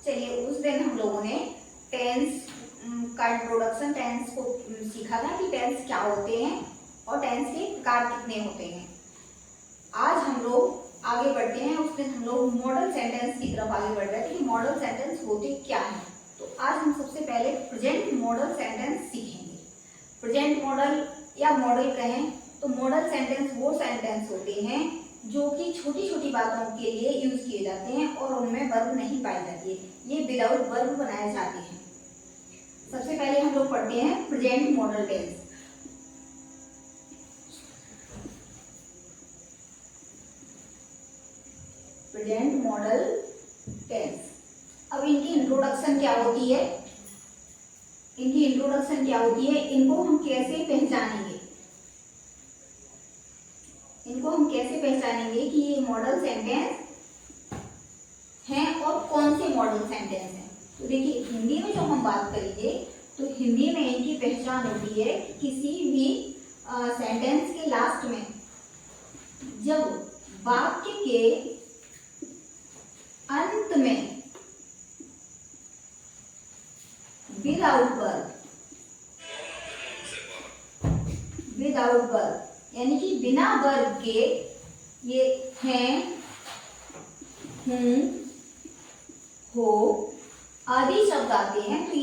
चलिए उस दिन हम लोगों ने टेंस का इंट्रोडक्शन, टेंस को सीखा था कि टेंस क्या होते हैं और टेंस के प्रकार कितने होते हैं। आज हम लोग आगे बढ़ते हैं। उस दिन हम लोग मॉडल सेंटेंस की तरफ आगे बढ़ रहे थे कि मॉडल सेंटेंस होते क्या हैं। तो आज हम सबसे पहले प्रेजेंट मॉडल सेंटेंस सीखेंगे। प्रेजेंट मॉडल या मॉडल कहें तो मॉडल सेंटेंस वो सेंटेंस होते हैं जो कि छोटी छोटी बातों के लिए यूज किए जाते हैं और उनमें वर्ब नहीं पाई जाती है। ये विदाउट वर्ब बनाए जाते हैं। सबसे पहले हम लोग पढ़ते हैं present modal tense. Present modal tense. अब इनकी इंट्रोडक्शन क्या होती है, इनको हम कैसे पहचानेंगे, कि ये मॉडल सेंटेंस हैं और कौन से मॉडल सेंटेंस हैं। तो देखिए हिंदी में जो हम बात करेंगे तो हिंदी में इनकी पहचान होती है किसी भी सेंटेंस के लास्ट में जब वाक्य के अंत में विदाउट वर्ब यानी कि बिना वर्ब के ये हैं, हूं, हो आदि शब्द आते हैं तो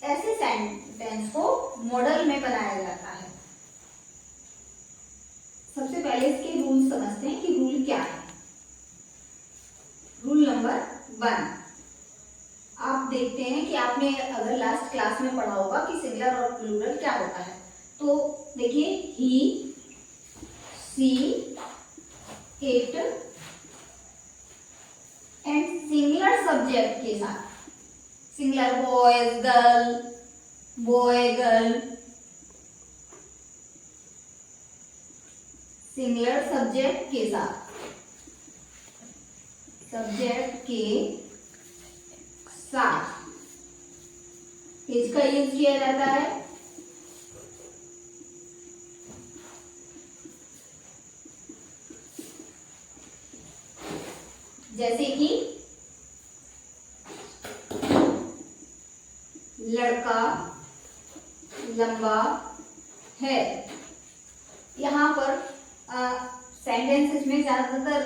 ऐसे सेंटेंस को मॉडल में बनाया जाता है। सबसे पहले इसके रूल समझते हैं कि रूल क्या है। रूल नंबर 1, आप देखते हैं कि आपने अगर लास्ट क्लास में पढ़ा होगा कि सिंगुलर और प्लूरल क्या होता है। तो देखिए ही, सी, इट एंड सिंगुलर सब्जेक्ट के साथ, singular boys girl, boy girl, singular subject के साथ, इसका यूज किया जाता है। जैसे कि लड़का लंबा है। यहाँ पर सेंटेंसेस में ज्यादातर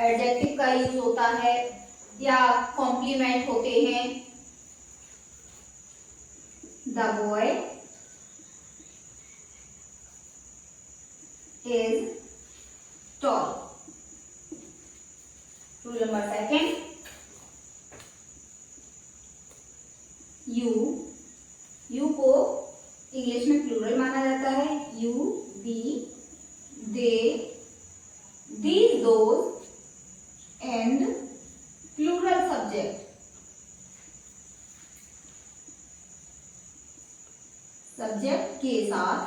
एडजेक्टिव का यूज होता है या कॉम्प्लीमेंट होते हैं। The boy is tall. Rule number 2, you को इंग्लिश में प्लूरल माना जाता है। You, we, they, these, those and plural subject. Subject के साथ,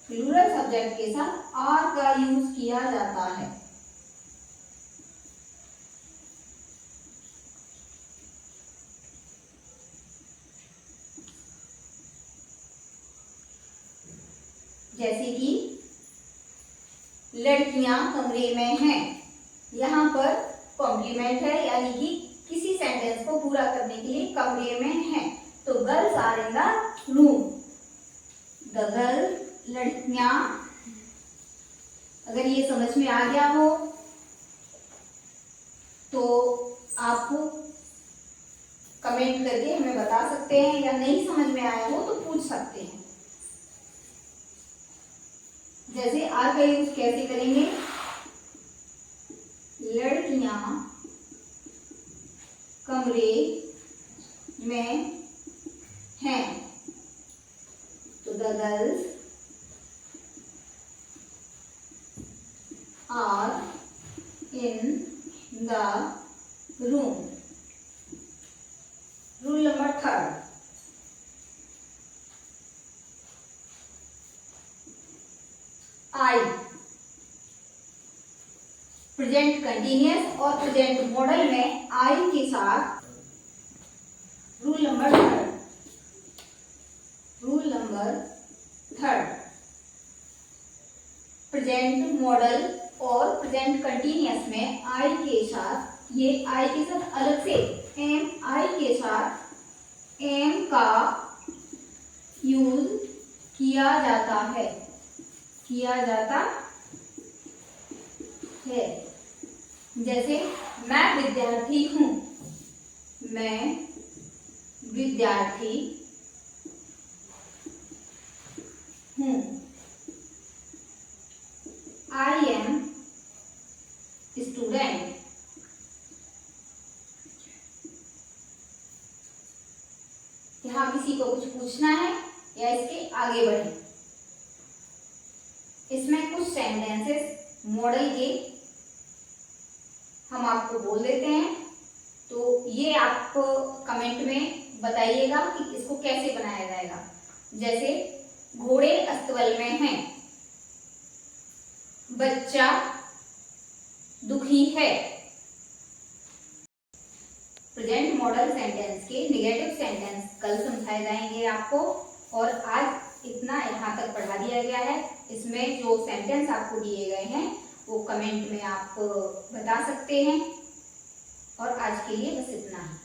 प्लूरल सब्जेक्ट के साथ आर का यूज किया जाता है। जैसे कि लड़कियां कमरे में हैं, यहाँ पर कॉम्प्लीमेंट है यानी कि किसी सेंटेंस को पूरा करने के लिए कमरे में हैं। तो girls are in the room. The girl, लड़कियां। अगर ये समझ में आ गया हो तो आप कमेंट करके हमें बता सकते हैं, या नहीं समझ में आया हो तो पूछ सकते हैं। जैसे आर का यूज कैसे करेंगे, लड़कियां कमरे में हैं। तो the girls are in the room. Rule number 3, I, present continuous और प्रेजेंट मॉडल में आई के साथ। रूल नंबर 3, प्रेजेंट मॉडल और प्रेजेंट कंटिन्यूअस में आई के साथ ये आई के साथ अलग से एम आई के साथ एम का यूज किया जाता है, किया जाता है। जैसे मैं विद्यार्थी हूं, मैं विद्यार्थी हूं। I am student. यहाँ किसी को कुछ पूछना है या इसके आगे बढ़े? इसमें कुछ सेंटेंसेस मॉडल के हम आपको बोल देते हैं, तो ये आप कमेंट में बताइएगा कि इसको कैसे बनाया जाएगा। जैसे घोड़े अस्तबल में हैं, बच्चा दुखी है। प्रेजेंट मॉडल सेंटेंस के नेगेटिव सेंटेंस कल समझाए जाएंगे आपको, और आज इतना यहाँ तक पढ़ा दिया गया है। इसमें जो सेंटेंस आपको दिए गए हैं वो कमेंट में आप बता सकते हैं। और आज के लिए बस इतना ही।